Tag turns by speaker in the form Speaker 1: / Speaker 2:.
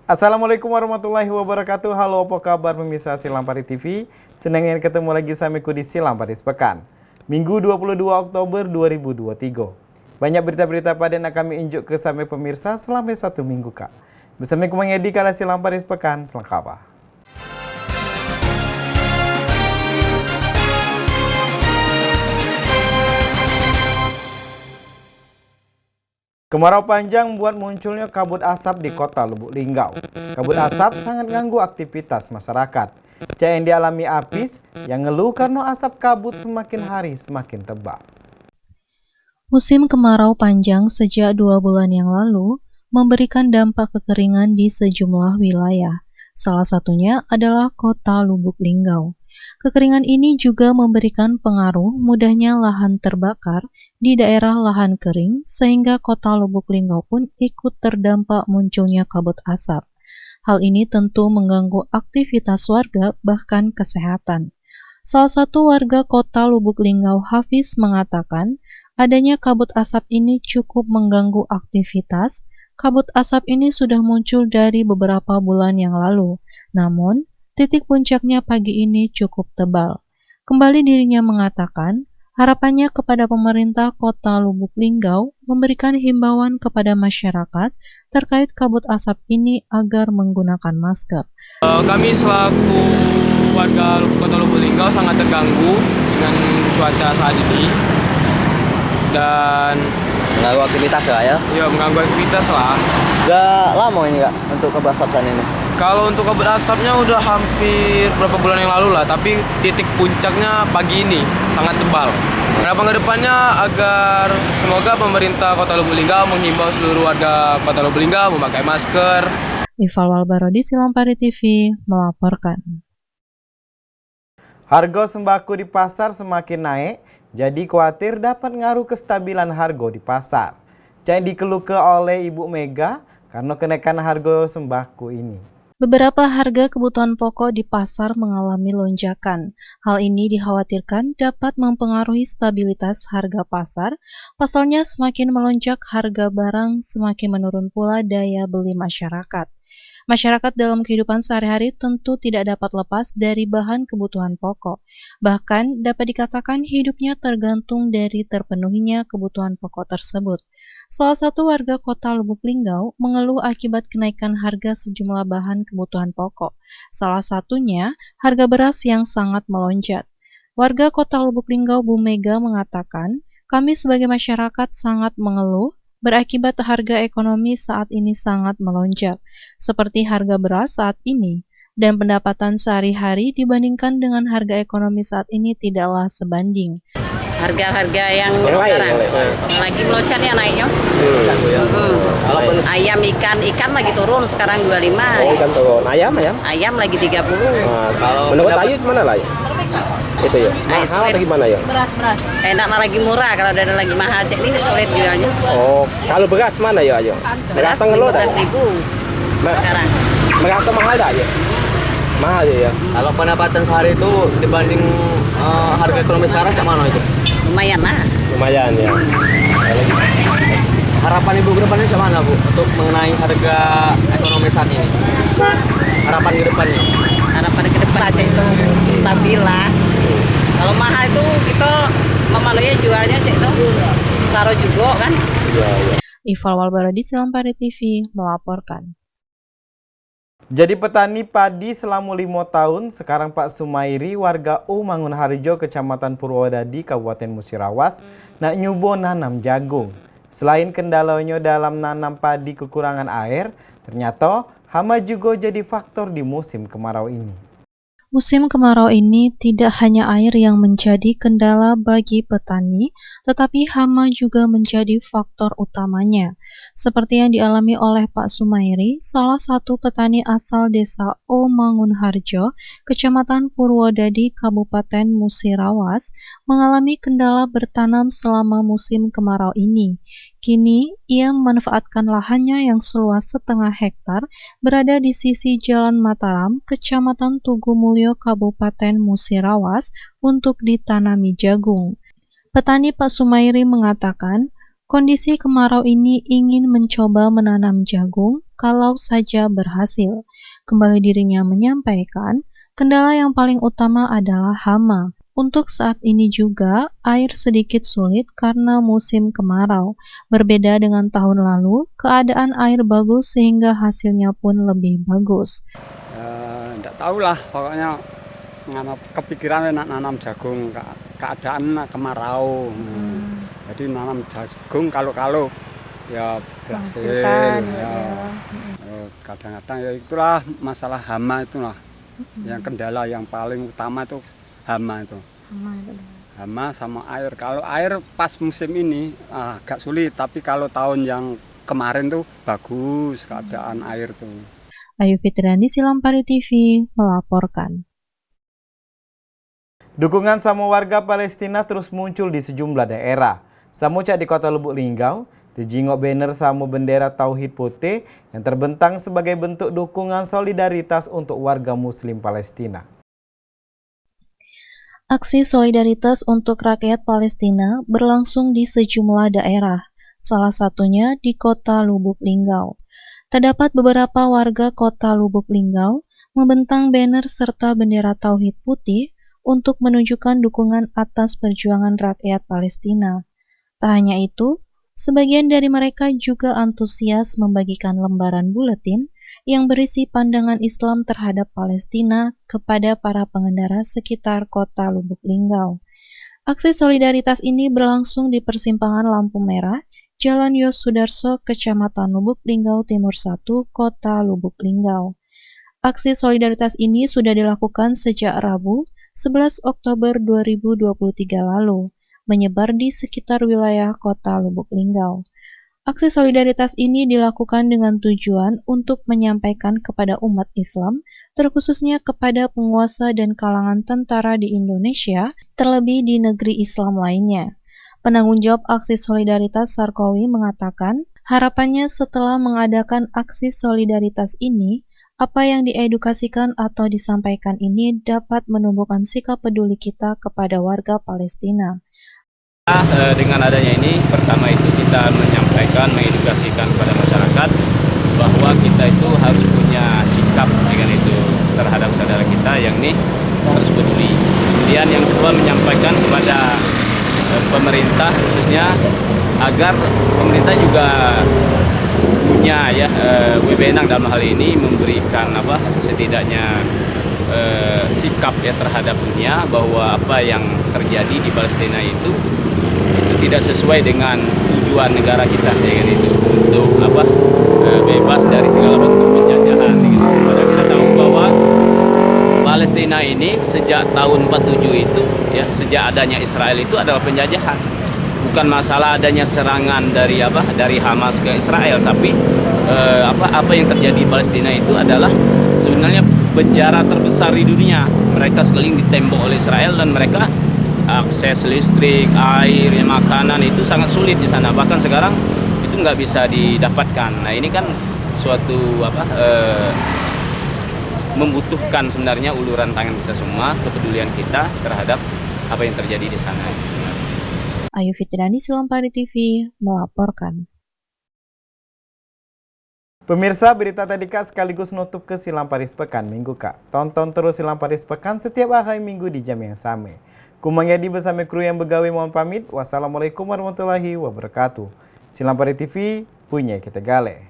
Speaker 1: Assalamualaikum warahmatullahi wabarakatuh. Halo, apa kabar pemirsa Silampari TV? Senang ketemu lagi sama aku di Silampari Sepekan. Minggu 22 Oktober 2023. Banyak berita-berita pada yang kami injuk ke sampai pemirsa selama satu minggu kak. Bersama aku mengedi kala Silampari Sepekan selengkapnya. Kemarau panjang membuat munculnya kabut asap di kota Lubuk Linggau. Kabut asap sangat mengganggu aktivitas masyarakat. Cak yang dialami Apis yang ngeluh karena asap kabut semakin hari semakin tebal.
Speaker 2: Musim kemarau panjang sejak 2 bulan yang lalu memberikan dampak kekeringan di sejumlah wilayah. Salah satunya adalah kota Lubuk Linggau. Kekeringan ini juga memberikan pengaruh mudahnya lahan terbakar di daerah lahan kering sehingga kota Lubuk Linggau pun ikut terdampak munculnya kabut asap. Hal ini tentu mengganggu aktivitas warga bahkan kesehatan. Salah satu warga kota Lubuk Linggau, Hafiz, mengatakan adanya kabut asap ini cukup mengganggu aktivitas. Kabut asap ini sudah muncul dari beberapa bulan yang lalu, namun titik puncaknya pagi ini cukup tebal. Kembali dirinya mengatakan, harapannya kepada pemerintah kota Lubuk Linggau memberikan himbauan kepada masyarakat terkait kabut asap ini agar menggunakan masker.
Speaker 3: Kami selaku warga kota Lubuk Linggau sangat terganggu dengan cuaca saat ini dan
Speaker 4: mengganggu aktivitas ya?
Speaker 3: Ya mengganggu aktivitas lah.
Speaker 4: Udah lama ini kak untuk kabut asap ini?
Speaker 3: Kalau untuk kabut asapnya udah hampir beberapa bulan yang lalu lah, tapi titik puncaknya pagi ini sangat tebal. Harapan kedepannya agar semoga pemerintah kota Lubuk Linggau menghimbau seluruh warga kota Lubuk Linggau memakai masker.
Speaker 2: Ifal Walbarodi, Silampari TV melaporkan.
Speaker 1: Harga sembako di pasar semakin naik, jadi khawatir dapat ngaruh kestabilan harga di pasar. Yang dikeluhkan oleh Ibu Mega karena kenaikan harga sembako ini.
Speaker 2: Beberapa harga kebutuhan pokok di pasar mengalami lonjakan. Hal ini dikhawatirkan dapat mempengaruhi stabilitas harga pasar. Pasalnya semakin melonjak harga barang, semakin menurun pula daya beli masyarakat. Masyarakat dalam kehidupan sehari-hari tentu tidak dapat lepas dari bahan kebutuhan pokok. Bahkan dapat dikatakan hidupnya tergantung dari terpenuhinya kebutuhan pokok tersebut. Salah satu warga kota Lubuk Linggau mengeluh akibat kenaikan harga sejumlah bahan kebutuhan pokok. Salah satunya harga beras yang sangat melonjak. Warga kota Lubuk Linggau, Bu Mega, mengatakan, kami sebagai masyarakat sangat mengeluh berakibat harga ekonomi saat ini sangat melonjak, seperti harga beras saat ini, dan pendapatan sehari-hari dibandingkan dengan harga ekonomi saat ini tidaklah sebanding.
Speaker 5: Harga-harga yang sekarang lagi melonjaknya naiknya. Ayam, ikan lagi turun sekarang 25.
Speaker 4: Oh, ikan turun. Ayam
Speaker 5: lagi 30.
Speaker 4: Nah, kalau menurut Ayu gimana lah ya? Itu ya. Mahal atau gimana ya?
Speaker 5: Beras. Enak lagi murah, kalau ada lagi mahal cek ini sulit jualnya.
Speaker 4: Oh, kalau beras mana ya Ayu?
Speaker 5: Beras 15.000 sekarang.
Speaker 4: Merasa mahal tak ya? Mahal ya.
Speaker 3: Kalau pendapatan sehari itu dibanding harga ekonomi sekarang ke mana itu?
Speaker 5: Lumayan lah.
Speaker 4: Lumayan ya.
Speaker 3: Harapan Ibu ke depannya ke mana Bu untuk mengenai harga ekonomi saat ini? Harapan ke depannya?
Speaker 5: Harapan ke depan aja itu stabil lah. Kalau mahal itu kita memalui jualnya cek itu taruh juga kan.
Speaker 2: Ifal Walbarodi, Silampari TV melaporkan.
Speaker 1: Jadi petani padi selama 5 tahun, sekarang Pak Sumairi warga Mangunharjo, Kecamatan Purwodadi, Kabupaten Musirawas, nak nyubo nanam jagung. Selain kendalanya dalam nanam padi kekurangan air, ternyata hama juga jadi faktor di musim kemarau ini.
Speaker 2: Musim kemarau ini tidak hanya air yang menjadi kendala bagi petani, tetapi hama juga menjadi faktor utamanya. Seperti yang dialami oleh Pak Sumairi, salah satu petani asal desa Mangunharjo, Kecamatan Purwodadi, Kabupaten Musirawas, mengalami kendala bertanam selama musim kemarau ini. Kini, ia memanfaatkan lahannya yang seluas setengah hektar berada di sisi Jalan Mataram, Kecamatan Tugumulyo, Kabupaten Musirawas, untuk ditanami jagung. Petani Pak Sumairi mengatakan, kondisi kemarau ini ingin mencoba menanam jagung, kalau saja berhasil. Kembali dirinya menyampaikan, kendala yang paling utama adalah hama. Untuk saat ini juga, air sedikit sulit karena musim kemarau. Berbeda dengan tahun lalu, keadaan air bagus sehingga hasilnya pun lebih bagus.
Speaker 6: Enggak tahu lah, pokoknya kepikiran nak nanam jagung, keadaan kemarau. Jadi nanam jagung kalau ya berhasil. Ya. Kadang-kadang ya itulah masalah hama itulah. Yang kendala yang paling utama itu hama itu. Hama sama air. Kalau air pas musim ini agak sulit, tapi kalau tahun yang kemarin tuh bagus keadaan air tuh.
Speaker 2: Ayu Fitriani, Silampari TV melaporkan.
Speaker 1: Dukungan sama warga Palestina terus muncul di sejumlah daerah. Samuca di Kota Lubuk Linggau, dijingok banner sama bendera Tauhid Putih yang terbentang sebagai bentuk dukungan solidaritas untuk warga Muslim Palestina.
Speaker 2: Aksi solidaritas untuk rakyat Palestina berlangsung di sejumlah daerah, salah satunya di Kota Lubuk Linggau. Terdapat beberapa warga Kota Lubuk Linggau membentang banner serta bendera Tauhid Putih untuk menunjukkan dukungan atas perjuangan rakyat Palestina. Tak hanya itu, sebagian dari mereka juga antusias membagikan lembaran buletin yang berisi pandangan Islam terhadap Palestina kepada para pengendara sekitar Kota Lubuk Linggau. Aksi solidaritas ini berlangsung di persimpangan lampu merah Jalan Yos Sudarso, Kecamatan Lubuk Linggau Timur 1, Kota Lubuk Linggau. Aksi solidaritas ini sudah dilakukan sejak Rabu, 11 Oktober 2023 lalu, menyebar di sekitar wilayah Kota Lubuk Linggau. Aksi solidaritas ini dilakukan dengan tujuan untuk menyampaikan kepada umat Islam, terkhususnya kepada penguasa dan kalangan tentara di Indonesia, terlebih di negeri Islam lainnya. Penanggung jawab aksi solidaritas Sarkowi mengatakan, harapannya setelah mengadakan aksi solidaritas ini, apa yang diedukasikan atau disampaikan ini dapat menumbuhkan sikap peduli kita kepada warga Palestina.
Speaker 7: Dengan adanya ini, pertama itu kita menyampaikan, mengedukasikan kepada masyarakat bahwa kita itu harus punya sikap dengan itu terhadap saudara kita yang ini harus peduli. Kemudian yang kedua menyampaikan kepada pemerintah khususnya agar pemerintah juga punya wewenang dalam hal ini memberikan setidaknya sikap terhadap dunia bahwa apa yang terjadi di Palestina itu tidak sesuai dengan tujuan negara kita dengan itu untuk bebas dari segala bentuk penjajahan. Padahal kita tahu bahwa Palestina ini sejak tahun 47 itu sejak adanya Israel itu adalah penjajahan. Bukan masalah adanya serangan dari Hamas ke Israel, tapi apa yang terjadi di Palestina itu adalah sebenarnya penjara terbesar di dunia. Mereka sekeliling ditembok oleh Israel dan mereka akses listrik, air, makanan itu sangat sulit di sana. Bahkan sekarang itu nggak bisa didapatkan. Nah ini kan suatu membutuhkan sebenarnya uluran tangan kita semua, kepedulian kita terhadap apa yang terjadi di sana.
Speaker 2: Ayu Fitriani, Silampari TV melaporkan.
Speaker 1: Pemirsa, berita tadi Kak sekaligus nutup ke Silampari Pekan Minggu Kak. Tonton terus Silampari Pekan setiap hari Minggu di jam yang sama. Kumangyadi bersama kru yang begawe mohon pamit. Wassalamualaikum warahmatullahi wabarakatuh. Silampari TV punya kita gale.